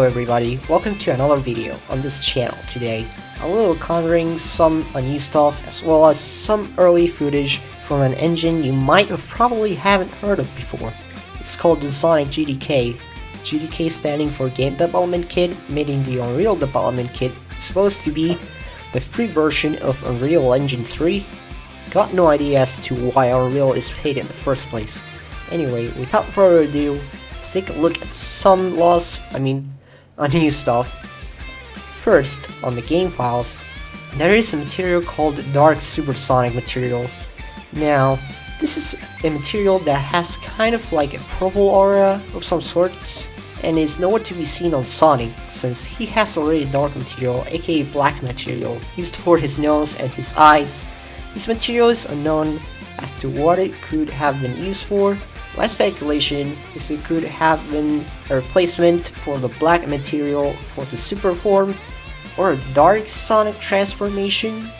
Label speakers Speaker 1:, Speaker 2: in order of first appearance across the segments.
Speaker 1: Hello everybody, welcome to another video on this channel. Today I will be covering some unused stuff as well as some early footage from an engine you might have probably haven't heard of before. It's called the Sonic GDK. GDK standing for Game Development Kit, meaning the Unreal Development Kit, supposed to be the free version of Unreal Engine 3. Got no idea as to why Unreal is paid in the first place. Anyway, without further ado, let's take a look at some unused stuff. First, on the game files, there is a material called Dark Supersonic material. Now, this is a material that has kind of like a purple aura of some sorts, and is nowhere to be seen on Sonic, since he has already dark material, aka black material, used for his nose and his eyes. This material is unknown as to what it could have been used for. My speculation is it could have been a replacement for the black material for the super form, or a dark Sonic transformation.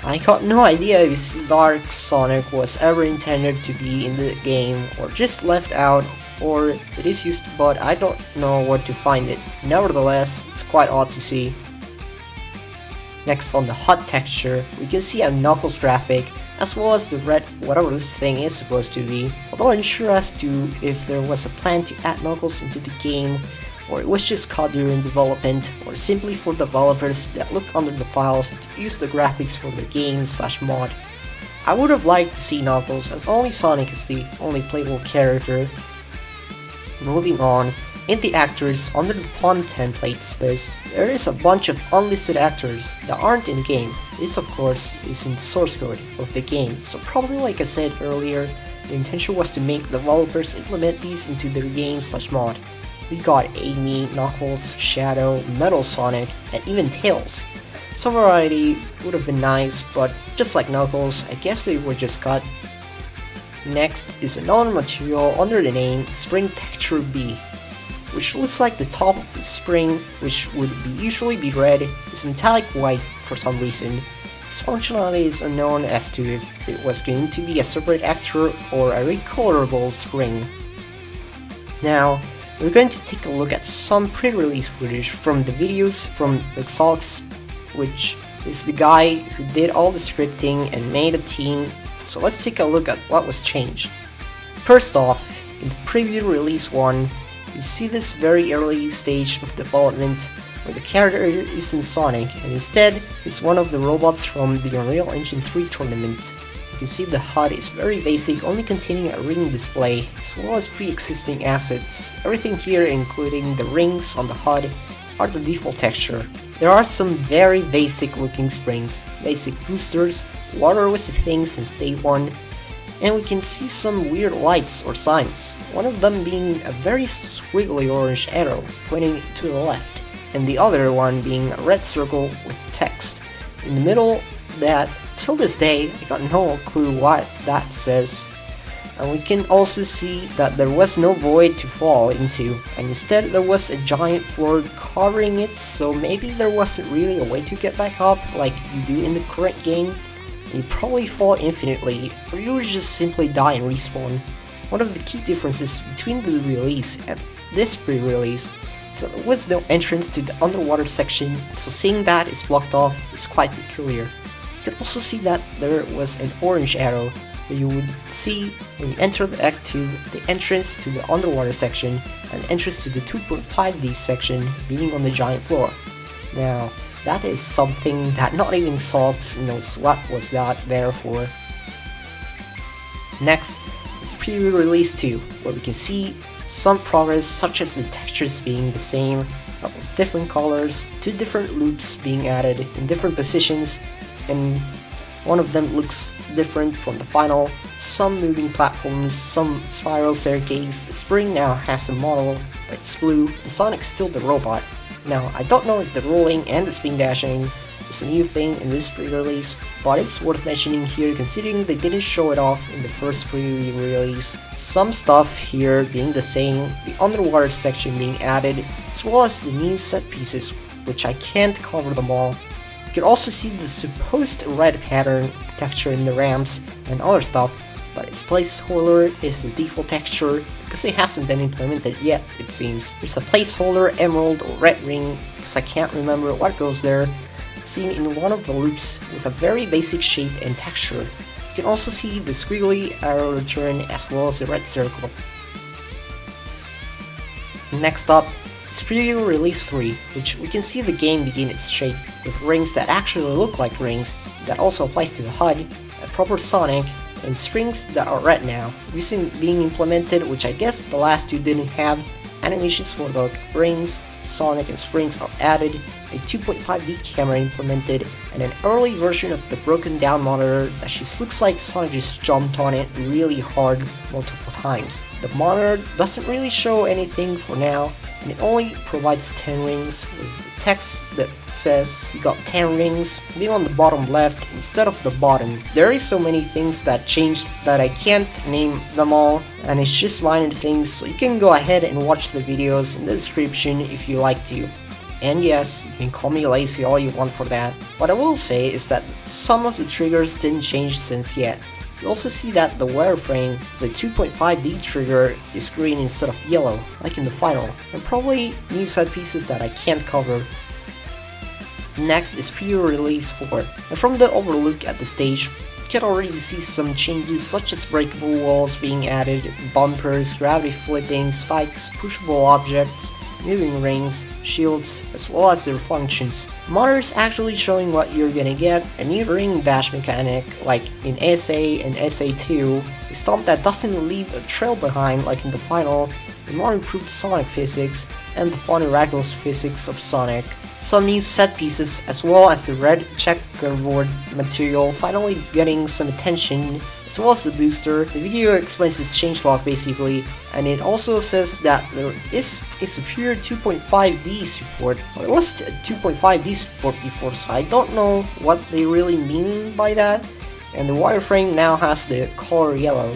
Speaker 1: I got no idea if Dark Sonic was ever intended to be in the game or just left out, or it is used, but I don't know where to find it. Nevertheless, it's quite odd to see. Next, on the HUD texture, we can see a Knuckles graphic as well as the red whatever this thing is supposed to be, although unsure as to if there was a plan to add Knuckles into the game, or it was just caught during development, or simply for developers that look under the files to use the graphics for their game/mod. I would have liked to see Knuckles, as only Sonic is the only playable character. Moving on, in the actors under the pawn templates list, there is a bunch of unlisted actors that aren't in the game. This of course is in the source code of the game, so probably like I said earlier, the intention was to make developers implement these into their game/mod. We got Amy, Knuckles, Shadow, Metal Sonic, and even Tails. Some variety would have been nice, but just like Knuckles, I guess they were just cut. Next is another material under the name Spring Texture B, which looks like the top of the spring, which would usually be red, is metallic white for some reason. Its functionality is unknown as to if it was going to be a separate actor or a recolorable spring. Now, we're going to take a look at some pre-release footage from the videos from Luxox, which is the guy who did all the scripting and made a team. So let's take a look at what was changed. First off, in the preview release 1, you see this very early stage of development where the character isn't Sonic and instead is one of the robots from the Unreal Engine 3 tournament. You can see the HUD is very basic, only containing a ring display as well as pre-existing assets. Everything here, including the rings on the HUD, are the default texture. There are some very basic looking springs, basic boosters, water was a thing since day 1, and we can see some weird lights or signs, one of them being a very squiggly orange arrow pointing to the left, and the other one being a red circle with text. In the middle, that, till this day, I got no clue what that says. And we can also see that there was no void to fall into, and instead there was a giant floor covering it, so maybe there wasn't really a way to get back up like you do in the current game. You probably fall infinitely, or you would just simply die and respawn. One of the key differences between the release and this pre-release is that there was no entrance to the underwater section, so seeing that is blocked off is quite peculiar. You can also see that there was an orange arrow that you would see when you enter the Act 2, the entrance to the underwater section, and the entrance to the 2.5D section being on the giant floor. Now, that is something that not even Sox knows what was that there for. Next is preview release 2, where we can see some progress such as the textures being the same, but with different colors, 2 different loops being added in different positions, and one of them looks different from the final, some moving platforms, some spiral staircase. The spring now has a model, but it's blue, and Sonic's still the robot. Now, I don't know if the rolling and the spin dashing is a new thing in this pre-release, but it's worth mentioning here considering they didn't show it off in the first pre-release. Some stuff here being the same, the underwater section being added, as well as the new set pieces, which I can't cover them all. You can also see the supposed red pattern texture in the ramps and other stuff, but its placeholder is the default texture because it hasn't been implemented yet, it seems. There's a placeholder emerald or red ring because I can't remember what goes there, seen in one of the loops with a very basic shape and texture. You can also see the squiggly arrow return as well as the red circle. Next up, it's Preview Release 3, which we can see the game begin its shape, with rings that actually look like rings. That also applies to the HUD, a proper Sonic, and strings that are red now, recently being implemented, which I guess the last two didn't have. Animations for the rings, Sonic, and springs are added, a 2.5D camera implemented, and an early version of the broken down monitor that just looks like Sonic just jumped on it really hard multiple times. The monitor doesn't really show anything for now, and it only provides 10 rings with text that says you got 10 rings being on the bottom left instead of the bottom. There is so many things that changed that I can't name them all, and it's just minor things, so you can go ahead and watch the videos in the description if you like to. And yes, you can call me lazy all you want for that. What I will say is that some of the triggers didn't change since yet. You also see that the wireframe, the 2.5D trigger, is green instead of yellow, like in the final, and probably new set pieces that I can't cover. Next is Preview Release 4, and from the overlook at the stage, you can already see some changes such as breakable walls being added, bumpers, gravity flipping, spikes, pushable objects, moving rings, shields, as well as their functions. Monitor is actually showing what you're gonna get, a new ring dash mechanic like in SA and SA2, a stomp that doesn't leave a trail behind like in the final, a more improved Sonic physics, and the funny ragdoll physics of Sonic. Some new set pieces as well as the red checkerboard material finally getting some attention, as well as the booster. The video explains its changelog basically, and it also says that there is a superior 2.5D support. Well, it was a 2.5D support before, so I don't know what they really mean by that. And the wireframe now has the color yellow.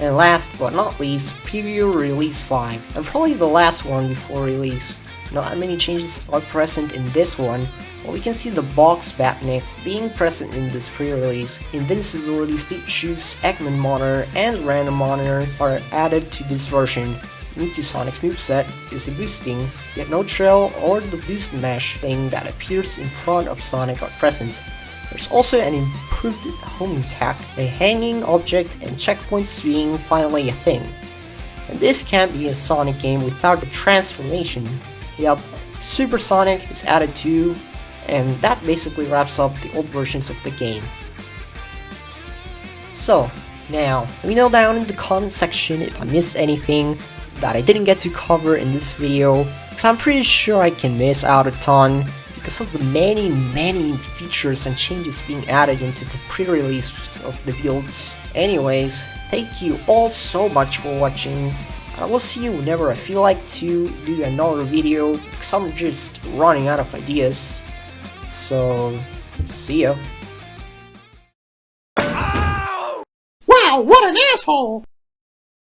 Speaker 1: And last but not least, Preview Release 5, and probably the last one before release. Not many changes are present in this one, but we can see the box Batnik being present in this pre-release. Invincibility, Speed Shoots, Eggman Monitor, and Random Monitor are added to this version. New to Sonic's moveset is the boosting, yet no trail or the boost mesh thing that appears in front of Sonic are present. There's also an improved homing tech, a hanging object, and checkpoints being finally a thing. And this can't be a Sonic game without the transformation. Yup, Super Sonic is added too, and that basically wraps up the old versions of the game. So, now, let me know down in the comment section if I missed anything that I didn't get to cover in this video, because I'm pretty sure I can miss out a ton because of the many features and changes being added into the pre-release of the builds. Anyways, thank you all so much for watching. I will see you whenever I feel like to do another video, because I'm just running out of ideas. So, see ya.
Speaker 2: Wow, what an asshole!